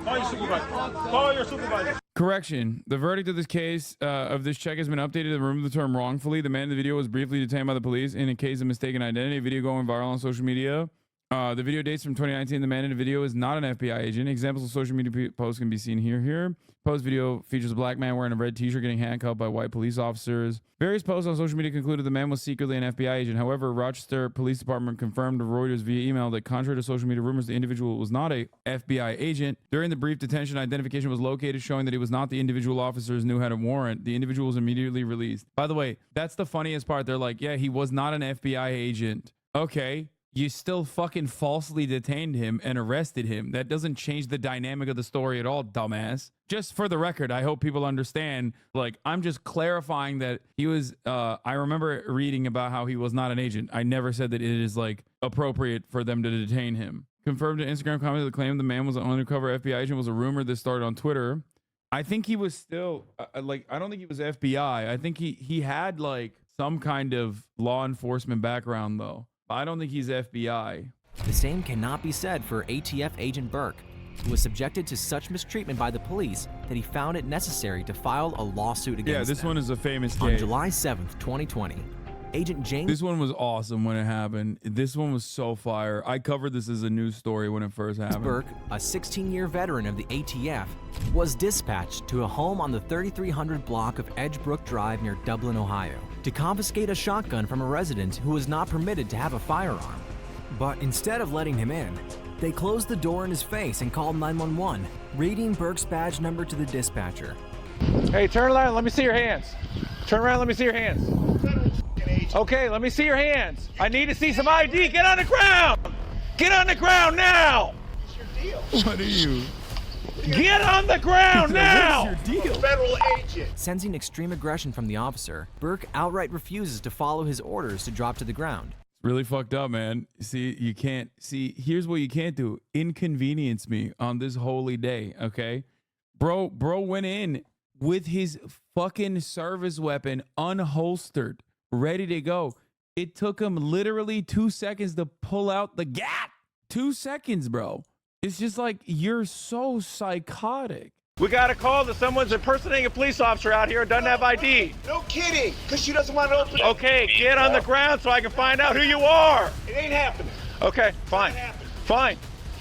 Call your supervisor. Call your supervisor. Correction. The verdict of this case of this check has been updated to remove the term wrongfully. The man in the video was briefly detained by the police in a case of mistaken identity. A video going viral on social media. The video dates from 2019. The man in the video is not an FBI agent. Examples of social media posts can be seen here. Post video features a black man wearing a red t-shirt getting handcuffed by white police officers. Various posts on social media concluded the man was secretly an FBI agent. However, Rochester Police Department confirmed to Reuters via email that contrary to social media rumors, the individual was not a FBI agent. During the brief detention, identification was located showing that he was not the individual officers knew had a warrant. The individual was immediately released. By the way, that's the funniest part. They're like, yeah, he was not an FBI agent. Okay. You still fucking falsely detained him and arrested him. That doesn't change the dynamic of the story at all, dumbass. Just for the record, I hope people understand, like, I'm just clarifying that he was, I remember reading about how he was not an agent. I never said that it is, like, appropriate for them to detain him. Confirmed in Instagram comment that the claim the man was an undercover FBI agent was a rumor that started on Twitter. I think he was still, I don't think he was FBI. I think he had, like, some kind of law enforcement background, though. I don't think he's FBI. The same cannot be said for ATF agent Burke, who was subjected to such mistreatment by the police that he found it necessary to file a lawsuit against them. Yeah, this one is a famous case. On July 7th, 2020, Agent James... This one was awesome when it happened. This one was so fire. I covered this as a news story when it first happened. Burke, a 16-year veteran of the ATF, was dispatched to a home on the 3300 block of Edgebrook Drive near Dublin, Ohio, to confiscate a shotgun from a resident who was not permitted to have a firearm. But instead of letting him in, they closed the door in his face and called 911, reading Burke's badge number to the dispatcher. Hey, turn around. Let me see your hands. Turn around. Let me see your hands. Okay, let me see your hands. I need to see some ID. Get on the ground. Get on the ground now. What's your deal? What are you? Get on the ground now. What's your deal? Federal agent. Sensing extreme aggression from the officer, Burke outright refuses to follow his orders to drop to the ground. Really fucked up, man. See, you can't see. Here's what you can't do: inconvenience me on this holy day. Okay, bro went in with his fucking service weapon unholstered, ready to go. It took him literally 2 seconds to pull out the gap. 2 seconds, bro. It's just like, you're so psychotic. We got a call that someone's impersonating a police officer out here and doesn't have ID. No kidding, because she doesn't want to open it. Okay, get on the ground so I can find out who you are. It ain't happening. Okay, fine. Fine.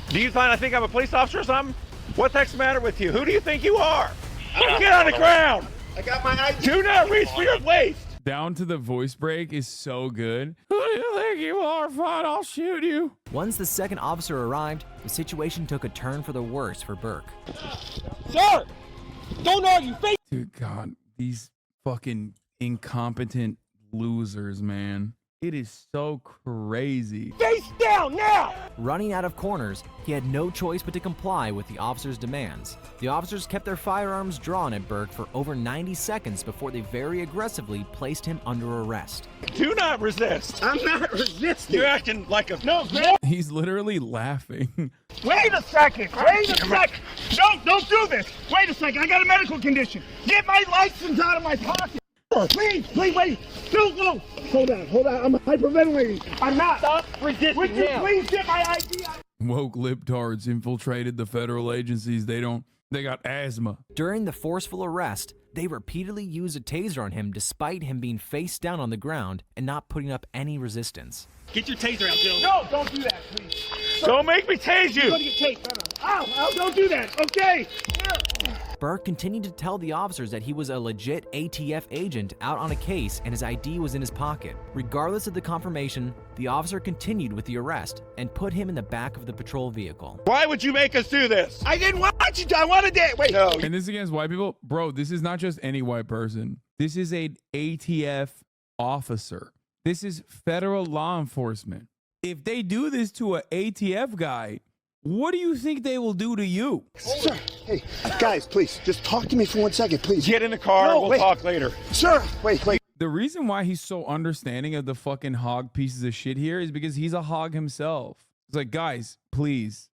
Do you find I think I'm a police officer or something? What the heck's the matter with you? Who do you think you are? Get on the ground. I got my ID. Do not reach for your waist. Down to the voice break is so good. Who do you think you are? Fine, I'll shoot you. Once the second officer arrived, the situation took a turn for the worse for Burke. Sir, don't argue. Face. Dude, God, these fucking incompetent losers, man. It is so crazy. Face down now. Running out of corners, he had no choice but to comply with the officer's demands. The officers kept their firearms drawn at Burke for over 90 seconds before they very aggressively placed him under arrest. Do not resist. I'm not resisting. You're acting like a no. He's literally laughing. Wait a second. Wait a second. No, don't do this. Wait a second. I got a medical condition. Get my license out of my pocket. Please, wait. No. Hold on. I'm hyperventilating. I'm not. Stop resisting. Would you please get my ID out? Woke libtards infiltrated the federal agencies. They got asthma. During the forceful arrest, they repeatedly used a taser on him despite him being face down on the ground and not putting up any resistance. Get your taser out, Jill. No, don't do that, please. Don't make me tase you. You're gonna get tased. Ow, don't do that. Okay. Burke continued to tell the officers that he was a legit ATF agent out on a case and his ID was in his pocket. Regardless of the confirmation, the officer continued with the arrest and put him in the back of the patrol vehicle. Why would you make us do this? I didn't want you to. I wanted to. Wait. No. And this is against white people? Bro, this is not just any white person. This is an ATF officer. This is federal law enforcement. If they do this to an ATF guy, what do you think they will do to you? Sir, hey, guys, please, just talk to me for 1 second, please. Get in the car. No, we'll wait. talk later. Sir, wait. The reason why he's so understanding of the fucking hog pieces of shit here is because he's a hog himself. It's like, guys, please,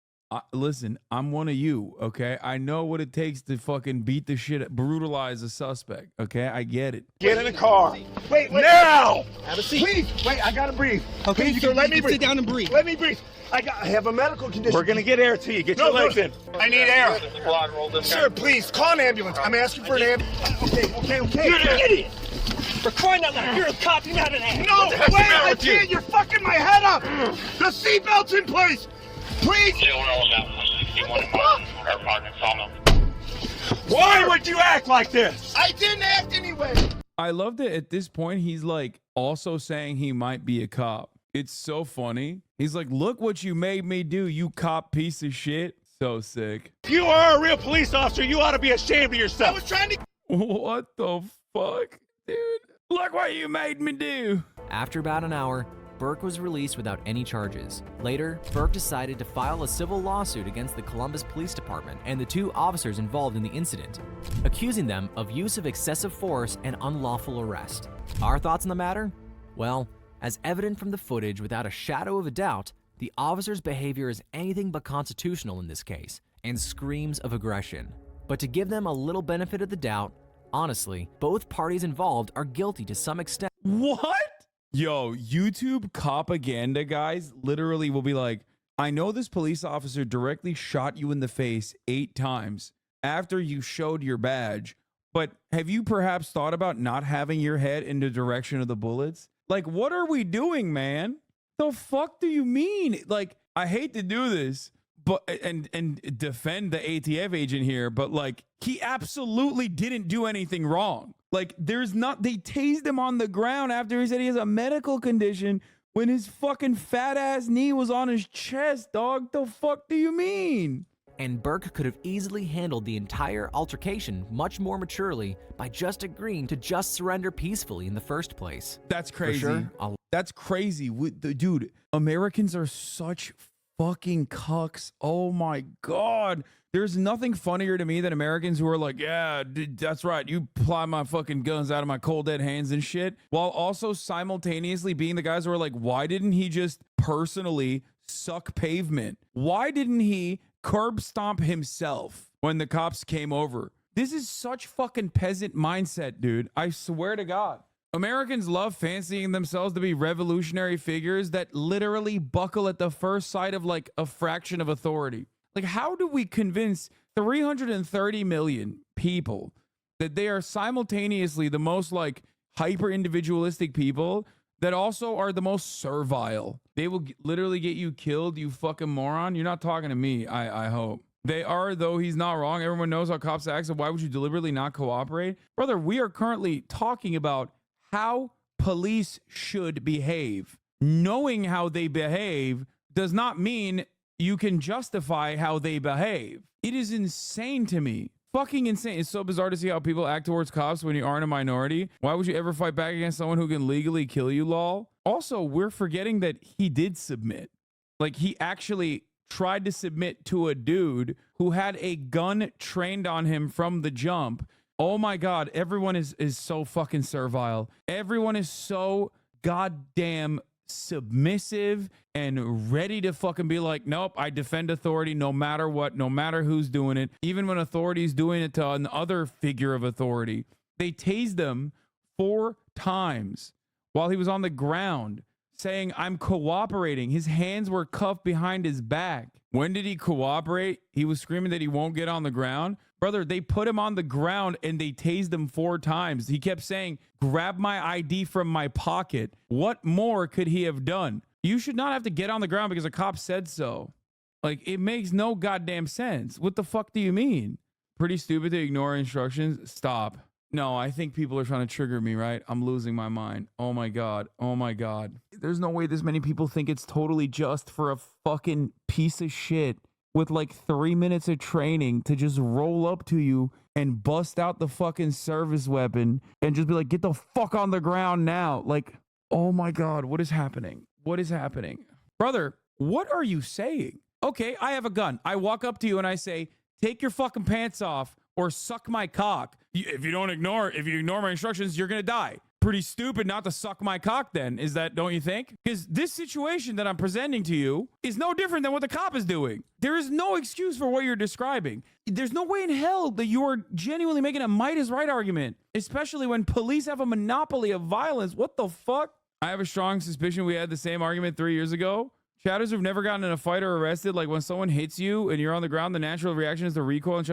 listen, I'm one of you, okay? I know what it takes to fucking beat the shit, brutalize a suspect, okay? I get it. Get in the car. Wait. Now! Have a seat. Please, wait, I gotta breathe. Okay, please, sir, let me breathe. Sit down and breathe. Let me breathe. I have a medical condition. We're gonna get air to you. Get your legs in. I need air. Sir, please, call an ambulance. I'm asking for an ambulance. Okay. You're an idiot. For crying out loud, you're a cop, you're not an ass. No, wait, I can't. You're fucking my head up. The seatbelt's in place. Please. Why would you act like this? I didn't act anyway. I love that at this point he's like also saying he might be a cop. It's so funny. He's like, look what you made me do, you cop piece of shit. So sick. If you are a real police officer, you ought to be ashamed of I yourself. was trying to. What the fuck, dude? Look what you made me do. After about an hour, Burke was released without any charges. Later, Burke decided to file a civil lawsuit against the Columbus Police Department and the 2 officers involved in the incident, accusing them of use of excessive force and unlawful arrest. Our thoughts on the matter? Well, as evident from the footage without a shadow of a doubt, the officers' behavior is anything but constitutional in this case and screams of aggression. But to give them a little benefit of the doubt, honestly, both parties involved are guilty to some extent. What? Yo, YouTube propaganda guys literally will be like, I know this police officer directly shot you in the face 8 times after you showed your badge, but have you perhaps thought about not having your head in the direction of the bullets? Like, what are we doing, man? The fuck do you mean? Like, I hate to do this, but and defend the ATF agent here, but like, he absolutely didn't do anything wrong. Like, they tased him on the ground after he said he has a medical condition when his fucking fat ass knee was on his chest, dog. The fuck do you mean? And Burke could have easily handled the entire altercation much more maturely by just agreeing to just surrender peacefully in the first place. That's crazy. For sure, That's crazy. Dude, Americans are such fucking cucks. Oh my God. There's nothing funnier to me than Americans who are like, yeah, dude, that's right. You ply my fucking guns out of my cold dead hands and shit, while also simultaneously being the guys who are like, why didn't he just personally suck pavement? Why didn't he curb stomp himself when the cops came over? This is such fucking peasant mindset, dude. I swear to God. Americans love fancying themselves to be revolutionary figures that literally buckle at the first sight of like a fraction of authority. Like, how do we convince 330 million people that they are simultaneously the most like hyper individualistic people that also are the most servile? They will literally get you killed, you fucking moron. You're not talking to me, I hope. They are, though. He's not wrong. Everyone knows how cops act, so why would you deliberately not cooperate? Brother, we are currently talking about how police should behave. Knowing how they behave does not mean you can justify how they behave. It is insane to me. Fucking insane. It's so bizarre to see how people act towards cops when you aren't a minority. Why would you ever fight back against someone who can legally kill you, lol? Also, we're forgetting that he did submit. Like, he actually tried to submit to a dude who had a gun trained on him from the jump. Oh my God, everyone is so fucking servile. Everyone is so goddamn submissive and ready to fucking be like, nope, I defend authority no matter what, no matter who's doing it. Even when authority's doing it to another figure of authority. They tased him 4 times while he was on the ground saying, I'm cooperating. His hands were cuffed behind his back. When did he cooperate? He was screaming that he won't get on the ground. Brother, they put him on the ground and they tased him 4 times. He kept saying, grab my ID from my pocket. What more could he have done? You should not have to get on the ground because a cop said so. Like, it makes no goddamn sense. What the fuck do you mean? Pretty stupid to ignore instructions? Stop. No, I think people are trying to trigger me, right? I'm losing my mind. Oh my God. Oh my God. There's no way this many people think it's totally just for a fucking piece of shit with like 3 minutes of training to just roll up to you and bust out the fucking service weapon and just be like, get the fuck on the ground now. Like, oh my God, what is happening? What is happening? Brother, what are you saying? Okay, I have a gun. I walk up to you and I say, take your fucking pants off or suck my cock. If you ignore my instructions, you're going to die. Pretty stupid not to suck my cock then, is that, don't you think? Because this situation that I'm presenting to you is no different than what the cop is doing. There is no excuse for what you're describing. There's no way in hell that you are genuinely making a might is right argument, especially when police have a monopoly of violence. What the fuck? I have a strong suspicion we had the same argument 3 years ago. Shadows who've never gotten in a fight or arrested, like when someone hits you and you're on the ground, the natural reaction is to recoil and try